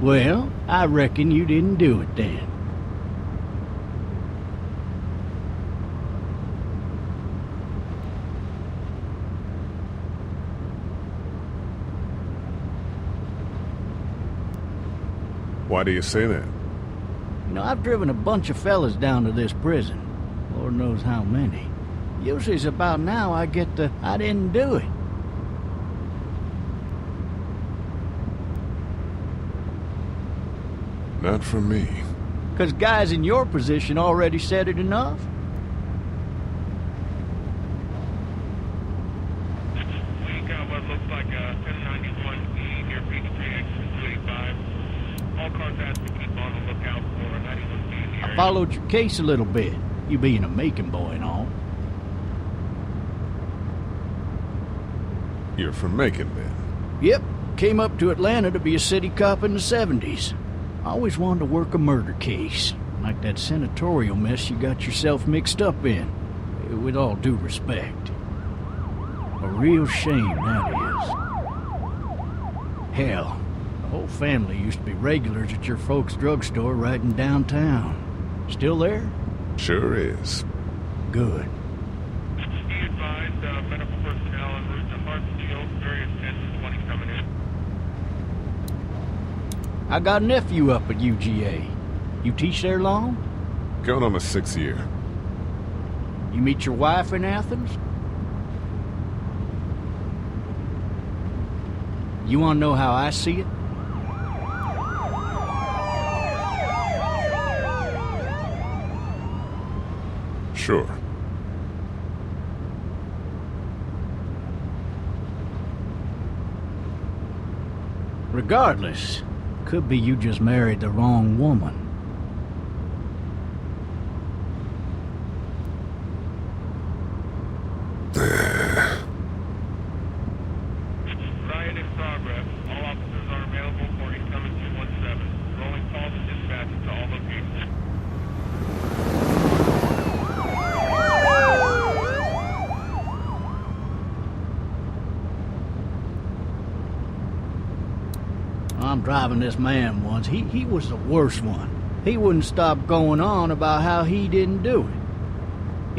Well, I reckon you didn't do it then. Why do you say that? You know, I've driven a bunch of fellas down to this prison. Lord knows how many. Usually it's about now I get the, I didn't do it. Not from me. 'Cause guys in your position already said it enough? We got what looks like a 1091E near Peachtree exit 285. All cars asked to keep on the lookout for a 91B in the area. I followed your case a little bit, you being a Macon boy and all. You're from Macon, then? Yep, came up to Atlanta to be a city cop in the 70s. Always wanted to work a murder case, like that senatorial mess you got yourself mixed up in, with all due respect. A real shame, that is. Hell, the whole family used to be regulars at your folks' drugstore right in downtown. Still there? Sure is. Good. Be advised, medical personnel en route to Hartsfield, various 10 to 20 coming in. I got a nephew up at UGA. You teach there long? Going on my 6th year. You meet your wife in Athens? You want to know how I see it? Sure. Regardless, could be you just married the wrong woman. Riot in progress. All officers are available for incoming 217. Rolling calls and dispatches to all locations. I'm driving this man once. He was the worst one. He wouldn't stop going on about how he didn't do it.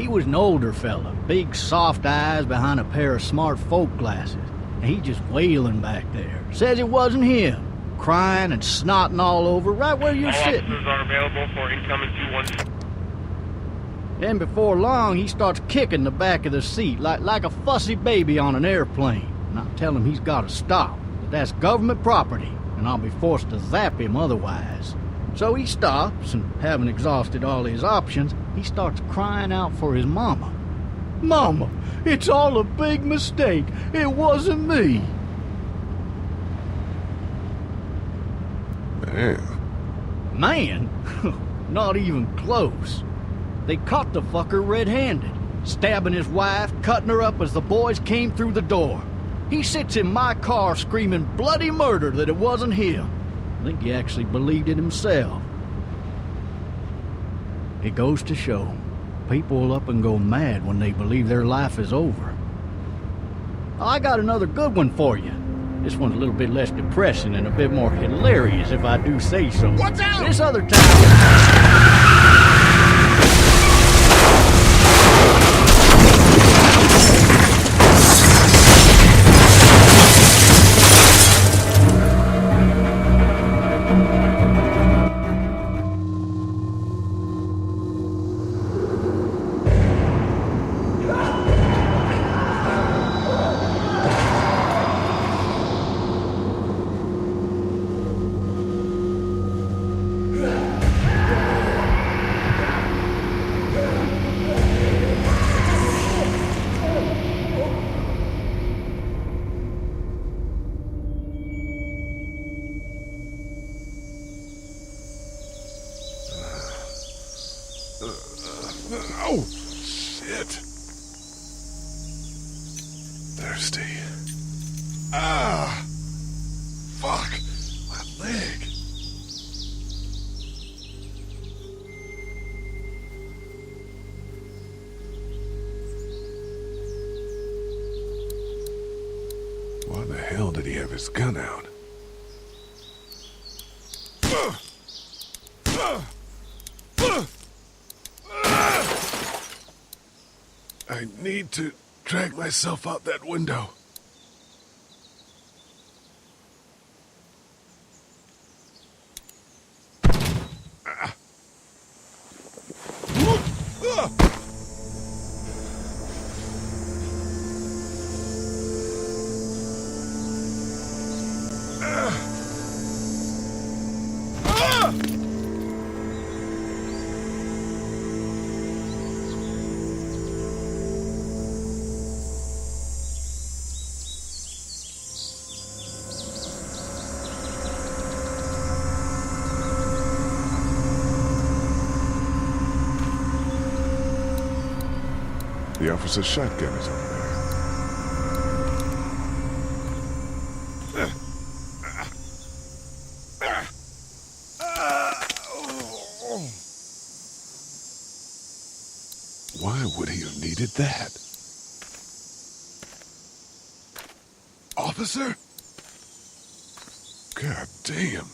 He was an older fella, big soft eyes behind a pair of smart folk glasses. And he just wailing back there. Says it wasn't him. Crying and snotting all over right where you're All sitting. officers are available for incoming 217. Then before long, he starts kicking the back of the seat like a fussy baby on an airplane. And I tell him he's got to stop. That that's government property, and I'll be forced to zap him otherwise. So he stops, and having exhausted all his options, he starts crying out for his mama. Mama, it's all a big mistake. It wasn't me. Man. Man? Not even close. They caught the fucker red-handed, stabbing his wife, cutting her up as the boys came through the door. He sits in my car screaming bloody murder that it wasn't him. I think he actually believed it himself. It goes to show, people will up and go mad when they believe their life is over. I got another good one for you. This one's a little bit less depressing and a bit more hilarious, if I do say so. Watch out! This other time... Oh, shit. Thirsty. Ah! Fuck! My leg! Why the hell did he have his gun out? I need to drag myself out that window. The officer's shotgun is over there. Why would he have needed that? Officer? God damn.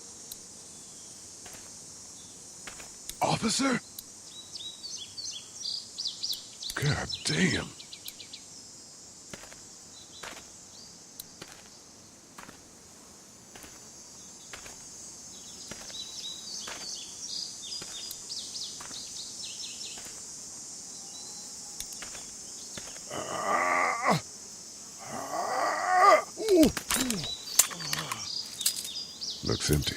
Officer? God damn. Looks empty.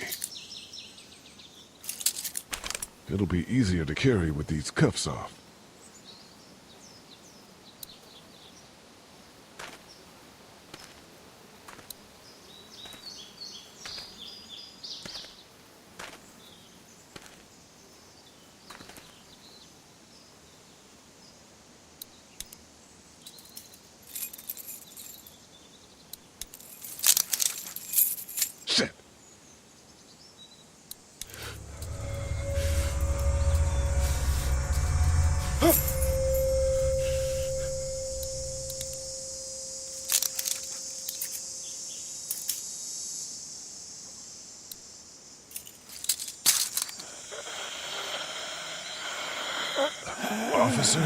It'll be easier to carry with these cuffs off. Shit! Officer?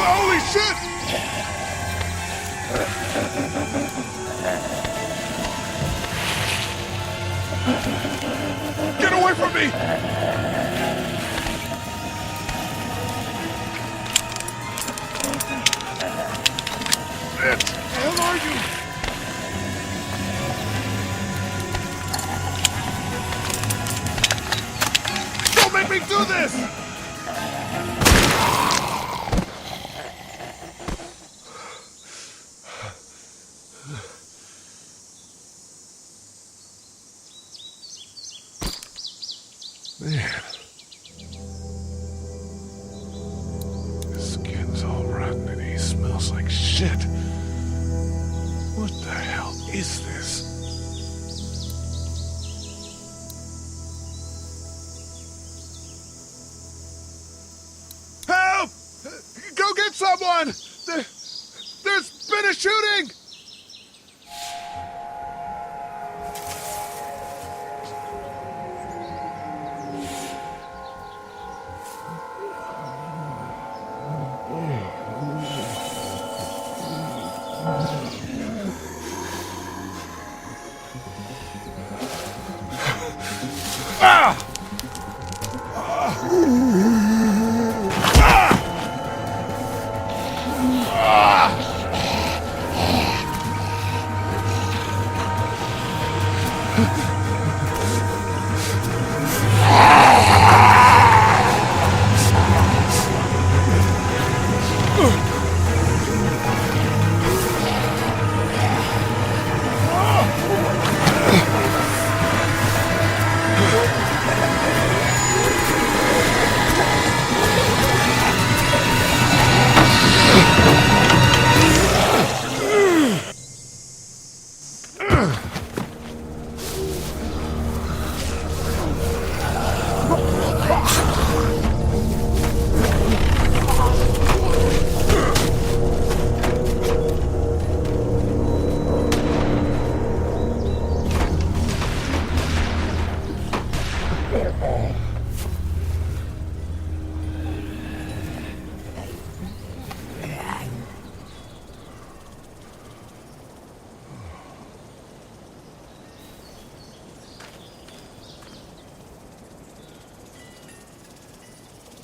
Holy shit! Get away from me! What the hell are you? Don't make me do this! Man. His skin's all rotten and he smells like shit. What the hell is this? Help! Go get someone! There's been a shooting!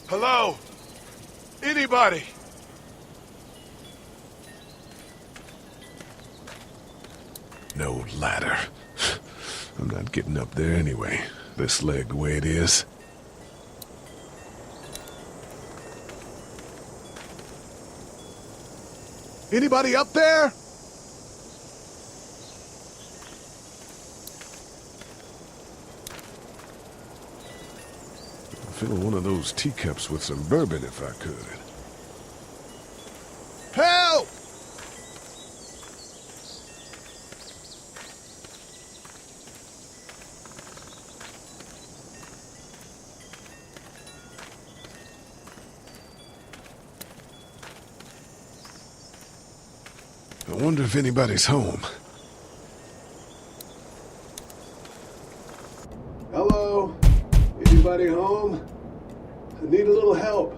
Hello? Anybody? No ladder. I'm not getting up there anyway. This leg the way it is. Anybody up there? I'd fill one of those teacups with some bourbon if I could. Help! I wonder if anybody's home. Hello? Anybody home? I need a little help.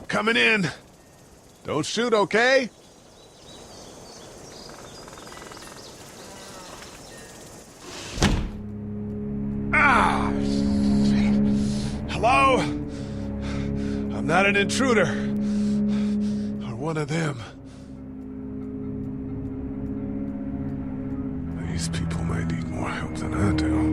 Coming in. Don't shoot, okay? Hello? I'm not an intruder. Or one of them. These people might need more help than I do.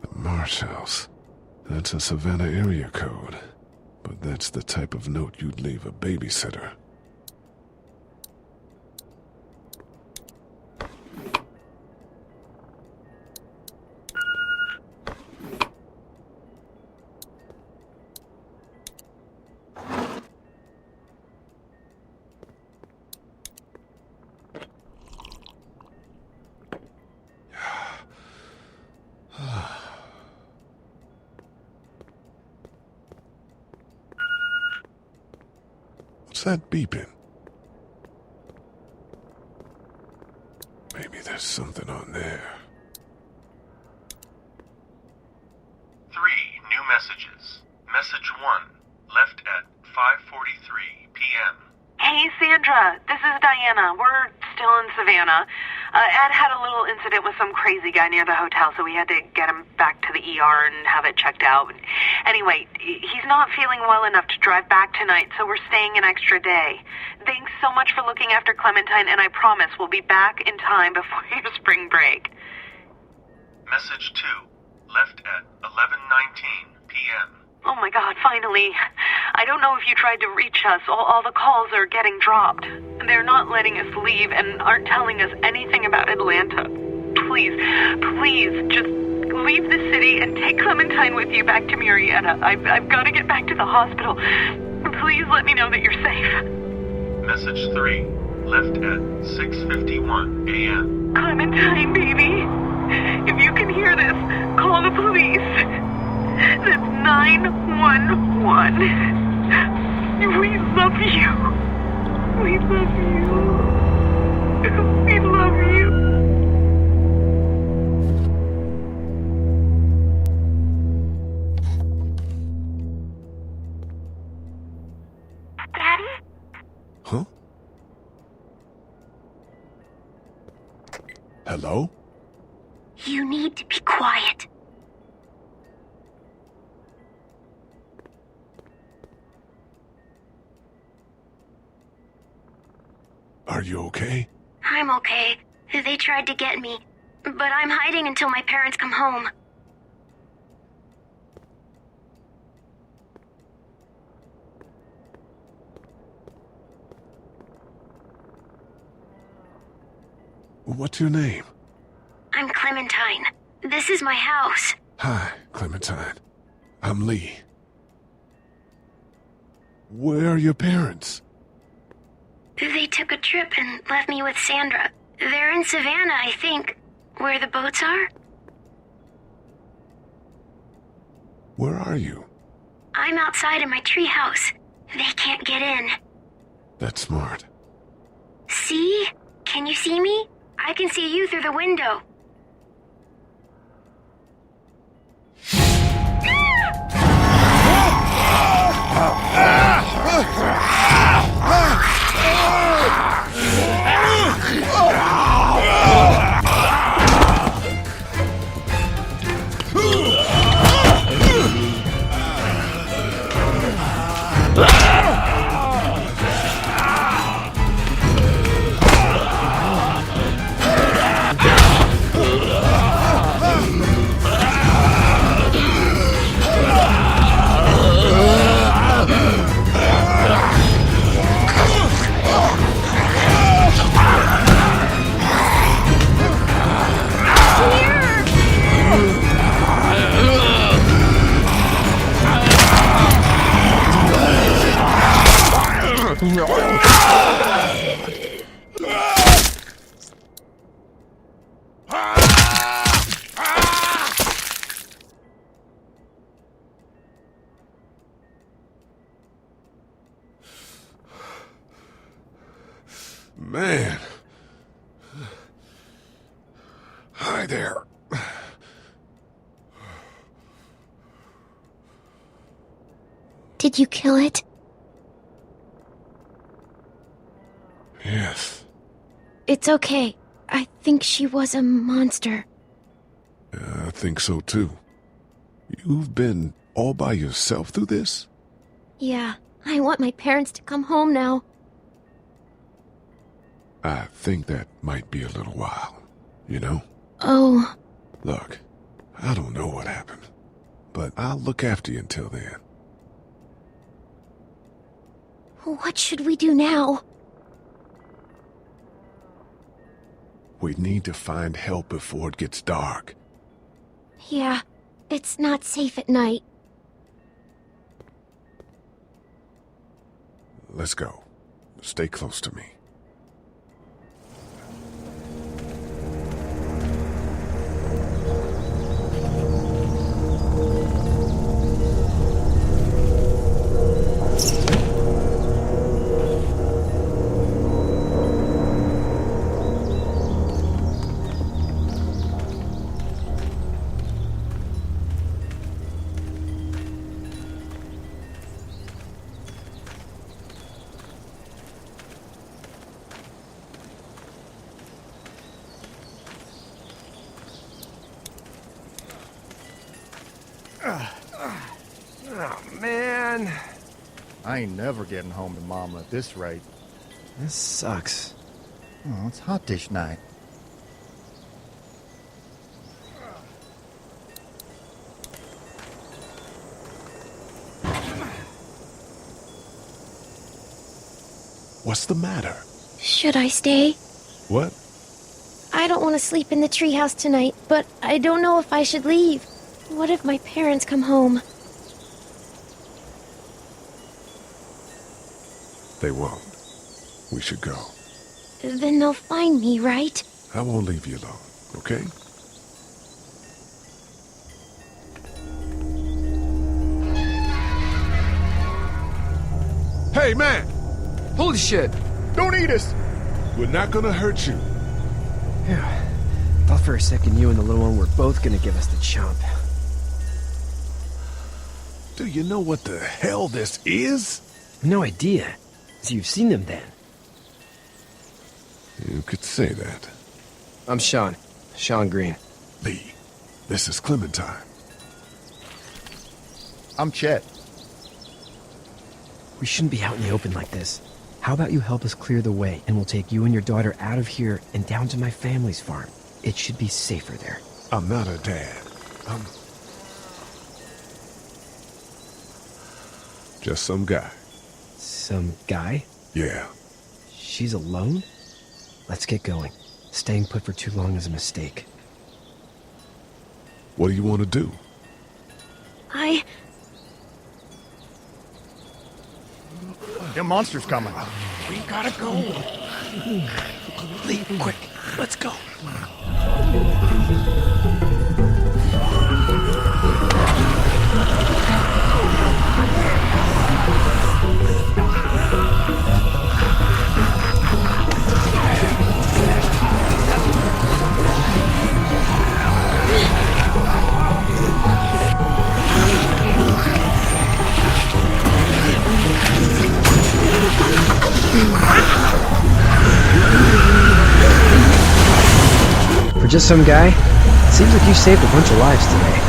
The Marsh House. That's a Savannah area code. But that's the type of note you'd leave a babysitter. What's that beeping? Maybe there's something on there. 3 new messages. Message 1, left at 5:43 p.m. Hey, Sandra. This is Diana. We're still in Savannah. Ed had a little incident with some crazy guy near the hotel, so we had to get him back to the ER and have it checked out. Anyway, he's not feeling well enough to drive back tonight, so we're staying an extra day. Thanks so much for looking after Clementine, and I promise we'll be back in time before your spring break. Message 2, left at 11:19 p.m. Oh my God, finally. I don't know if you tried to reach us. All the calls are getting dropped. They're not letting us leave and aren't telling us anything about Atlanta. Please, just leave the city and take Clementine with you back to Murrieta. I've got to get back to the hospital. Please let me know that you're safe. Message 3, left at 6:51 a.m. Clementine, baby. If you can hear this, call the police. That's 911. We love you. We love you. We love you. Daddy? Huh? Hello? You need to be quiet. Are you okay? I'm okay. They tried to get me, but I'm hiding until my parents come home. What's your name? I'm Clementine. This is my house. Hi, Clementine. I'm Lee. Where are your parents? They took a trip and left me with Sandra. They're in Savannah, I think. Where the boats are? Where are you? I'm outside in my treehouse. They can't get in. That's smart. See? Can you see me? I can see you through the window. Man. Hi there. Did you kill it? Yes. It's okay. I think she was a monster. I think so too. You've been all by yourself through this? Yeah, I want my parents to come home now. I think that might be a little while, you know? Oh. Look, I don't know what happened, but I'll look after you until then. What should we do now? We need to find help before it gets dark. Yeah, it's not safe at night. Let's go. Stay close to me. Oh, man. I ain't never getting home to Mama at this rate. This sucks. Oh, it's hot dish night. What's the matter? Should I stay? What? I don't want to sleep in the treehouse tonight, but I don't know if I should leave. What if my parents come home? They won't. We should go. Then they'll find me, right? I won't leave you alone, okay? Hey, man! Holy shit! Don't eat us! We're not gonna hurt you. Yeah. Thought for a second you and the little one were both gonna give us the chomp. Do you know what the hell this is? No idea. So you've seen them then? You could say that. I'm Sean. Sean Green. Lee, this is Clementine. I'm Chet. We shouldn't be out in the open like this. How about you help us clear the way, and we'll take you and your daughter out of here and down to my family's farm. It should be safer there. I'm not her dad. I'm just some guy. Some guy? Yeah. She's alone? Let's get going. Staying put for too long is a mistake. What do you want to do? Them monsters coming. We gotta go. Lee, quick, let's go. For just some guy, it seems like you saved a bunch of lives today.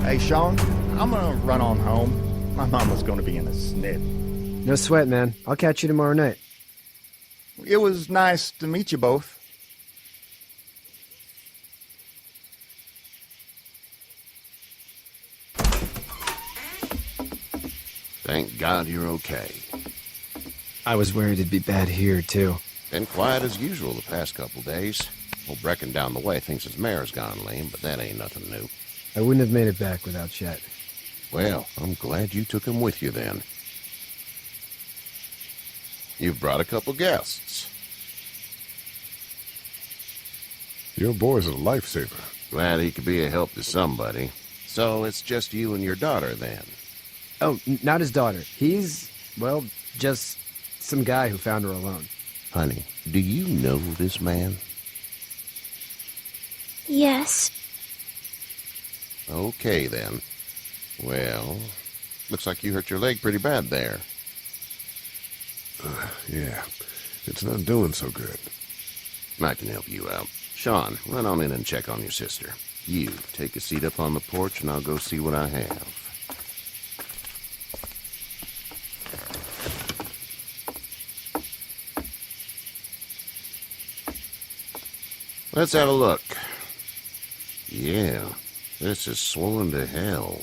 Hey, Sean, I'm gonna run on home. My mama's gonna be in a snit. No sweat, man. I'll catch you tomorrow night. It was nice to meet you both. Thank God you're okay. I was worried it'd be bad here, too. Been quiet as usual the past couple days. Old Brecken down the way thinks his mare's gone lame, but that ain't nothing new. I wouldn't have made it back without Chet. Well, I'm glad you took him with you then. You've brought a couple guests. Your boy's a lifesaver. Glad he could be a help to somebody. So it's just you and your daughter then? Oh, not his daughter. He's, well, just some guy who found her alone. Honey, do you know this man? Yes. Okay, then. Well, looks like you hurt your leg pretty bad there. Yeah, it's not doing so good. I can help you out. Sean, run on in and check on your sister. You, take a seat up on the porch and I'll go see what I have. Let's have a look. Yeah, this is swollen to hell.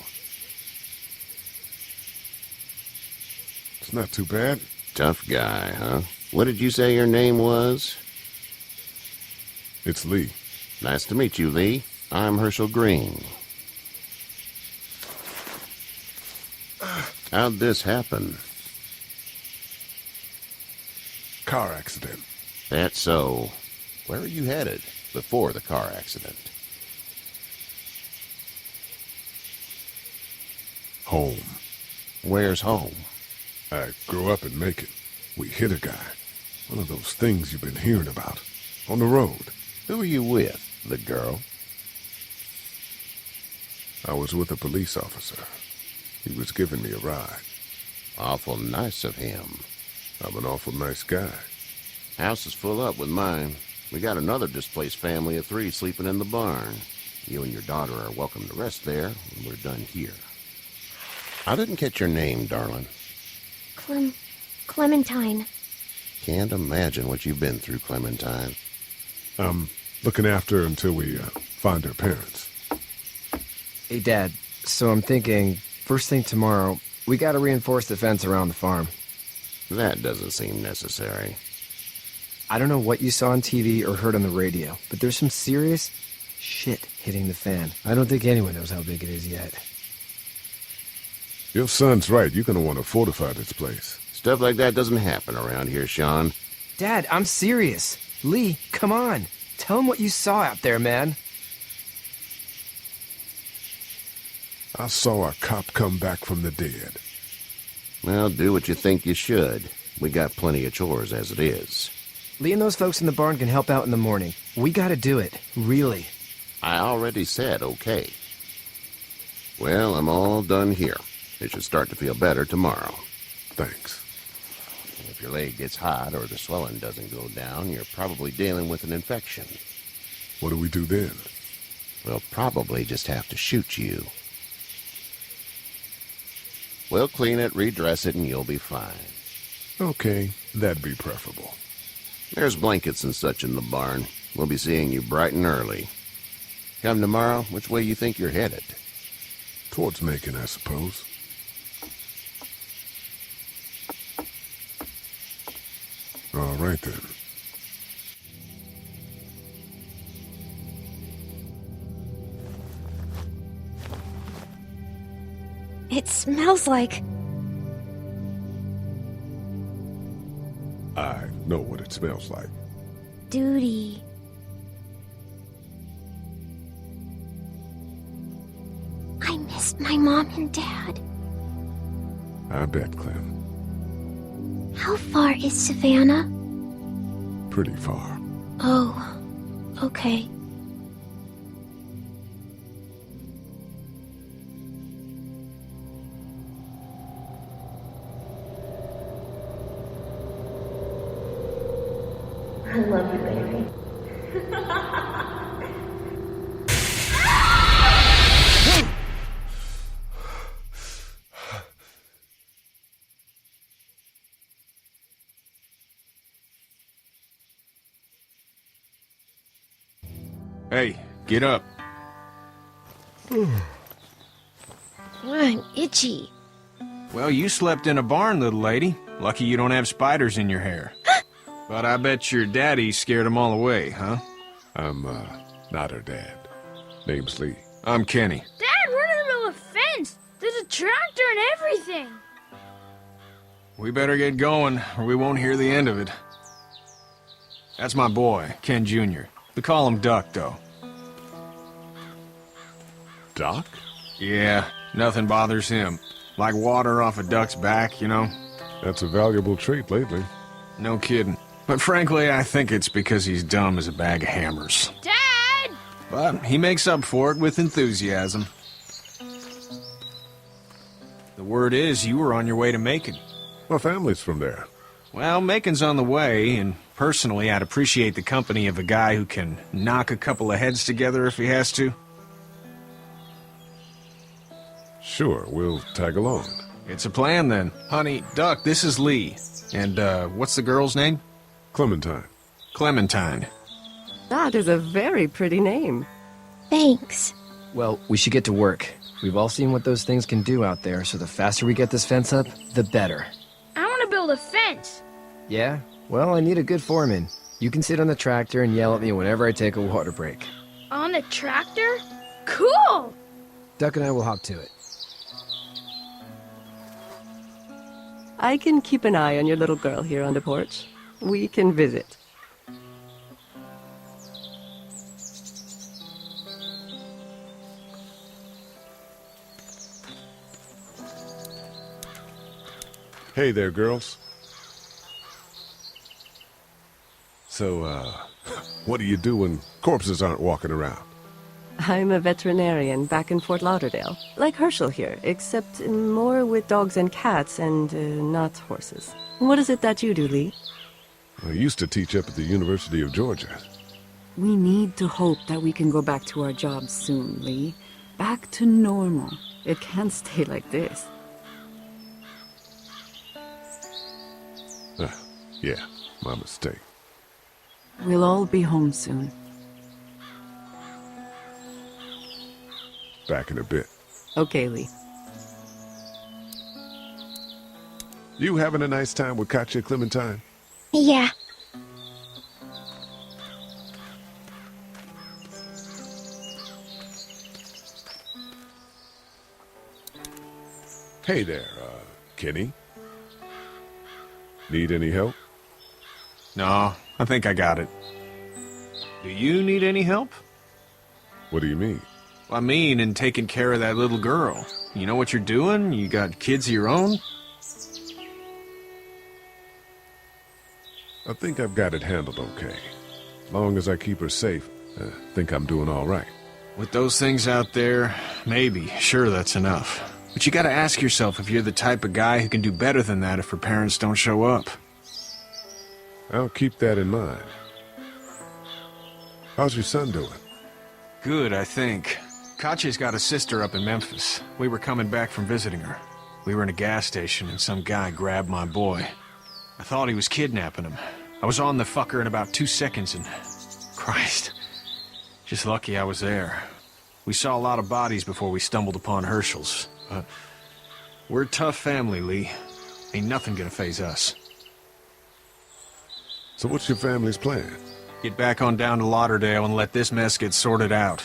It's not too bad. Tough guy, huh? What did you say your name was? It's Lee. Nice to meet you, Lee. I'm Herschel Green. How'd this happen? Car accident. That's so. Where are you headed before the car accident? Home. Where's home? I grew up in Macon. We hit a guy. One of those things you've been hearing about. On the road. Who are you with? The girl? I was with a police officer. He was giving me a ride. Awful nice of him. I'm an awful nice guy. House is full up with mine. We got another displaced family of 3 sleeping in the barn. You and your daughter are welcome to rest there when we're done here. I didn't catch your name, darling. Clementine. Can't imagine what you've been through, Clementine. I'm looking after her until we find her parents. Hey, Dad, so I'm thinking, first thing tomorrow, we gotta reinforce the fence around the farm. That doesn't seem necessary. I don't know what you saw on TV or heard on the radio, but there's some serious shit hitting the fan. I don't think anyone knows how big it is yet. Your son's right. You're gonna want to fortify this place. Stuff like that doesn't happen around here, Sean. Dad, I'm serious. Lee, come on. Tell him what you saw out there, man. I saw a cop come back from the dead. Well, do what you think you should. We got plenty of chores as it is. Lee and those folks in the barn can help out in the morning. We gotta do it. Really. I already said okay. Well, I'm all done here. It should start to feel better tomorrow. Thanks. If your leg gets hot or the swelling doesn't go down, you're probably dealing with an infection. What do we do then? We'll probably just have to shoot you. We'll clean it, redress it, and you'll be fine. Okay, that'd be preferable. There's blankets and such in the barn. We'll be seeing you bright and early. Come tomorrow, which way you think you're headed? Towards Macon, I suppose. All right, then. It smells like... I know what it smells like. duty. I missed my mom and dad. I bet, Clem. How far is Savannah? Pretty far. Oh, okay. I love you, baby. Hey, get up. I'm itchy. Well, you slept in a barn, little lady. Lucky you don't have spiders in your hair. But I bet your daddy scared them all away, huh? I'm, not her dad. Name's Lee. I'm Kenny. Dad, we're in the middle of a fence. There's a tractor and everything. We better get going, or we won't hear the end of it. That's my boy, Ken Jr. We call him Duck, though. Doc? Yeah, nothing bothers him. Like water off a duck's back, you know? That's a valuable trait lately. No kidding. But frankly, I think it's because he's dumb as a bag of hammers. Dad! But he makes up for it with enthusiasm. The word is you were on your way to Macon. My family's from there. Well, Macon's on the way, and personally, I'd appreciate the company of a guy who can knock a couple of heads together if he has to. Sure, we'll tag along. It's a plan, then. Honey, Duck, this is Lee. And, what's the girl's name? Clementine. Clementine. That is a very pretty name. Thanks. Well, we should get to work. We've all seen what those things can do out there, so the faster we get this fence up, the better. I want to build a fence. Yeah? Well, I need a good foreman. You can sit on the tractor and yell at me whenever I take a water break. On the tractor? Cool! Duck and I will hop to it. I can keep an eye on your little girl here on the porch. We can visit. Hey there, girls. So, what do you do when corpses aren't walking around? I'm a veterinarian back in Fort Lauderdale. Like Herschel here, except more with dogs and cats and not horses. What is it that you do, Lee? I used to teach up at the University of Georgia. We need to hope that we can go back to our jobs soon, Lee. Back to normal. It can't stay like this. Yeah, my mistake. We'll all be home soon. Back in a bit. Okay, Lee. You having a nice time with Katya, Clementine? Yeah. Hey there, Kenny. Need any help? No, I think I got it. Do you need any help? What do you mean? I mean, in taking care of that little girl. You know what you're doing? You got kids of your own? I think I've got it handled okay. Long as I keep her safe, I think I'm doing all right. With those things out there, maybe. Sure, that's enough. But you gotta ask yourself if you're the type of guy who can do better than that if her parents don't show up. I'll keep that in mind. How's your son doing? Good, I think. Katya's got a sister up in Memphis. We were coming back from visiting her. We were in a gas station and some guy grabbed my boy. I thought he was kidnapping him. I was on the fucker in about 2 seconds and... Christ. Just lucky I was there. We saw a lot of bodies before we stumbled upon Herschel's. But we're a tough family, Lee. Ain't nothing gonna faze us. So what's your family's plan? Get back on down to Lauderdale and let this mess get sorted out.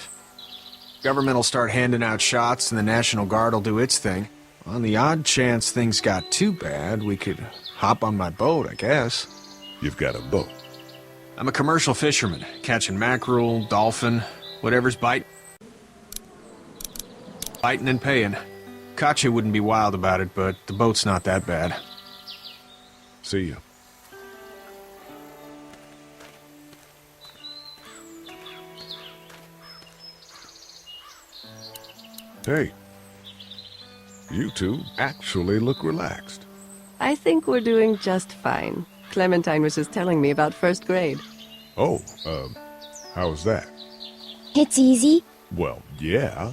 Government will start handing out shots and the National Guard will do its thing. On the odd chance things got too bad, we could hop on my boat, I guess. You've got a boat? I'm a commercial fisherman, catching mackerel, dolphin, whatever's biting and paying. Katya wouldn't be wild about it, but the boat's not that bad. See you. Hey, you two actually look relaxed. I think we're doing just fine. Clementine was just telling me about first grade. Oh, how was that? It's easy. Well, yeah.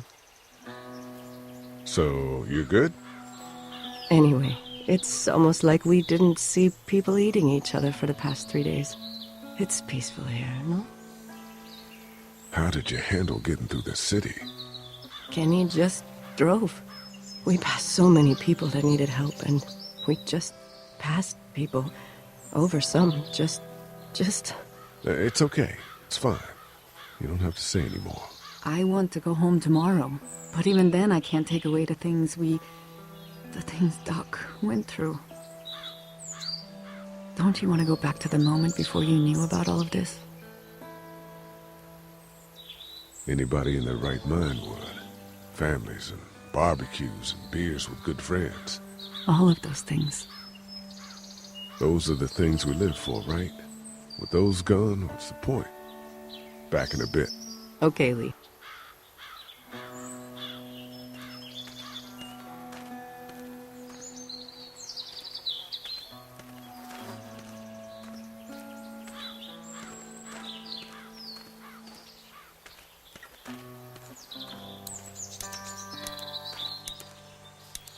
So, you're good? Anyway, it's almost like we didn't see people eating each other for the past 3 days. It's peaceful here, no? How did you handle getting through the city? Kenny just drove. We passed so many people that needed help, and we just passed people. Over some, just... It's okay. It's fine. You don't have to say anymore. I want to go home tomorrow, but even then I can't take away the things Doc went through. Don't you want to go back to the moment before you knew about all of this? Anybody in their right mind would. Families and barbecues and beers with good friends. All of those things. Those are the things we live for, right? With those gone, what's the point? Back in a bit. Okay, Lee.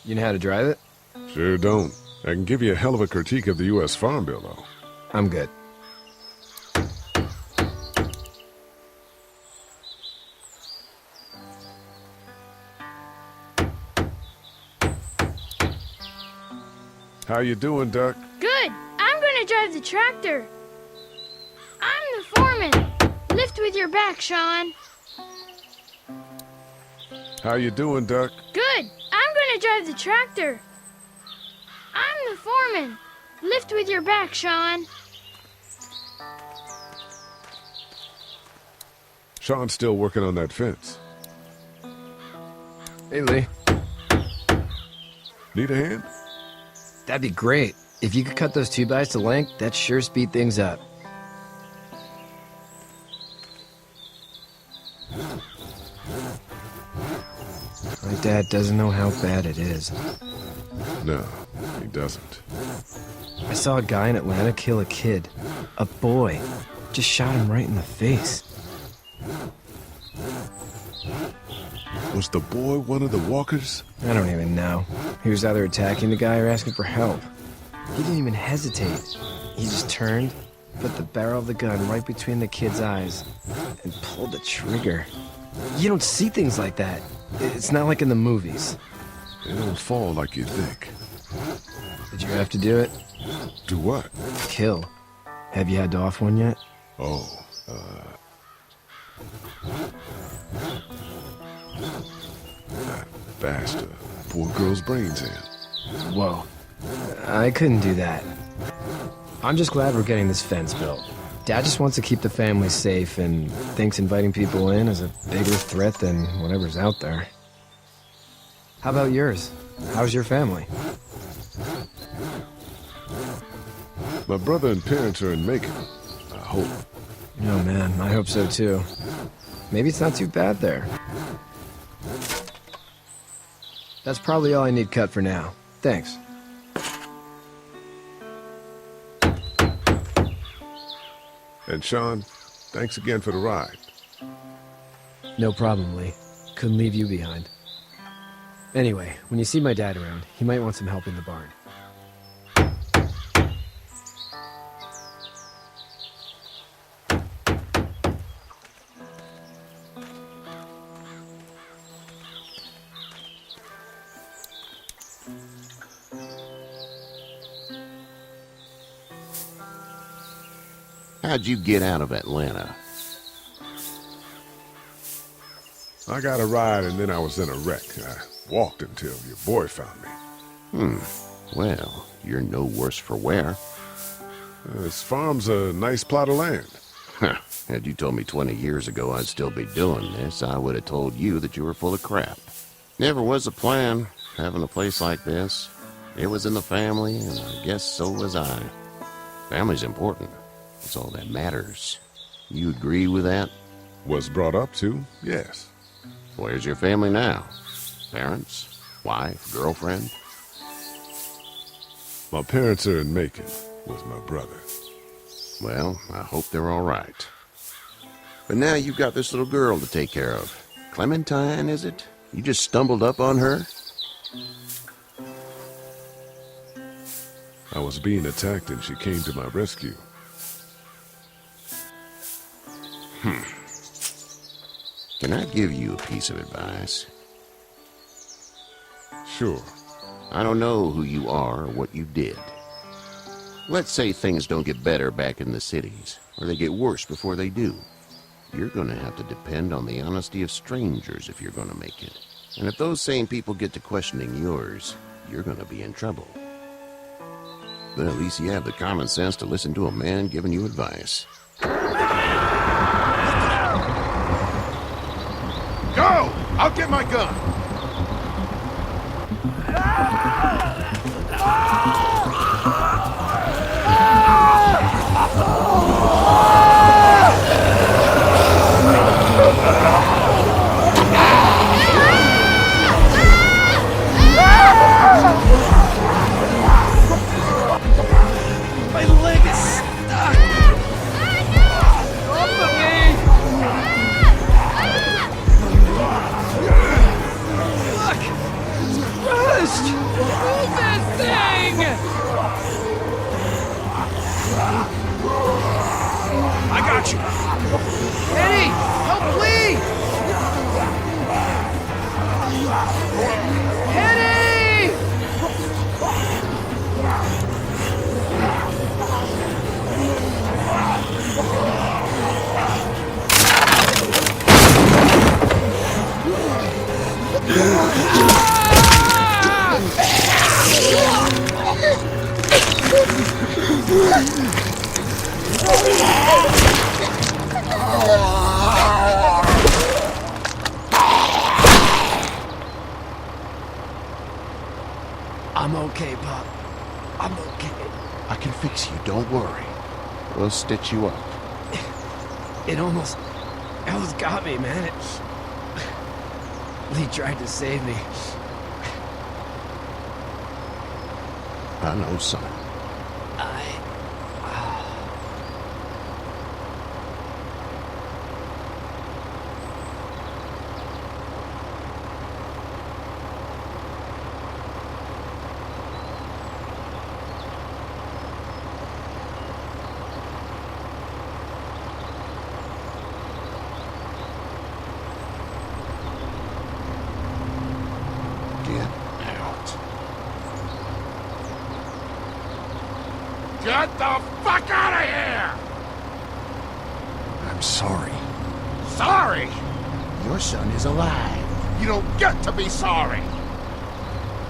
You know how to drive it? Sure don't. I can give you a hell of a critique of the U.S. Farm Bill, though. I'm good. How you doing, Duck? Good. I'm gonna drive the tractor. I'm the foreman. Lift with your back, Sean. How you doing, Duck? Good. I'm gonna drive the tractor. I'm the foreman. Lift with your back, Sean. Sean's still working on that fence. Hey, Lee. Need a hand? That'd be great. If you could cut those 2x to length, that'd sure speed things up. My dad doesn't know how bad it is. No, he doesn't. I saw a guy in Atlanta kill a kid. A boy. Just shot him right in the face. Was the boy one of the walkers? I don't even know. He was either attacking the guy or asking for help. He didn't even hesitate. He just turned, put the barrel of the gun right between the kid's eyes, and pulled the trigger. You don't see things like that. It's not like in the movies. They don't fall like you think. Did you have to do it? Do what? Kill. Have you had to off one yet? Oh, that bastard. Poor girl's brains in. Whoa. I couldn't do that. I'm just glad we're getting this fence built. Dad just wants to keep the family safe and thinks inviting people in is a bigger threat than whatever's out there. How about yours? How's your family? My brother and parents are in Macon. I hope. Oh man, I hope so too. Maybe it's not too bad there. That's probably all I need cut for now. Thanks. And Sean, thanks again for the ride. No problem, Lee. Couldn't leave you behind. Anyway, when you see my dad around, he might want some help in the barn. How'd you get out of Atlanta? I got a ride and then I was in a wreck. I walked until your boy found me. Well, you're no worse for wear. This farm's a nice plot of land. Had you told me 20 years ago I'd still be doing this, I would have told you that you were full of crap. Never was a plan, having a place like this. It was in the family, and I guess so was I. Family's important. It's all that matters. You agree with that? Was brought up to, yes. Where's your family now? Parents? Wife? Girlfriend? My parents are in Macon, with my brother. Well, I hope they're all right. But now you've got this little girl to take care of. Clementine, is it? You just stumbled up on her? I was being attacked and she came to my rescue. Can I give you a piece of advice? Sure. I don't know who you are or what you did. Let's say things don't get better back in the cities, or they get worse before they do. You're going to have to depend on the honesty of strangers if you're going to make it. And if those same people get to questioning yours, you're going to be in trouble. But at least you have the common sense to listen to a man giving you advice. Go! I'll get my gun! My leg is stuck! Off of me! Look! It's crushed! Move this thing! I got you. Eddie! Help Lee! Eddie! I'm okay, Pop. I'm okay. I can fix you, don't worry. We'll stitch you up. It almost got me, man. Lee tried to save me. I know, son. Get the fuck out of here! I'm sorry. Sorry? Your son is alive. You don't get to be sorry.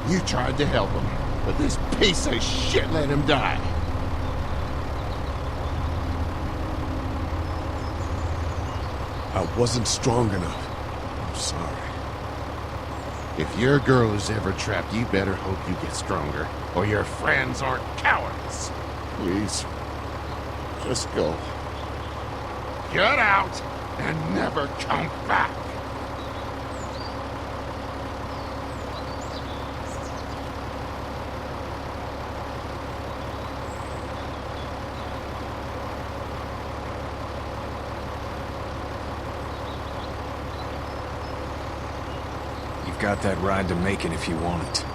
You tried to help him, but this piece of shit let him die. I wasn't strong enough. I'm sorry. If your girl is ever trapped, you better hope you get stronger, or your friends aren't cowards. Please, just go. Get out and never come back. You've got that ride to Macon if you want it.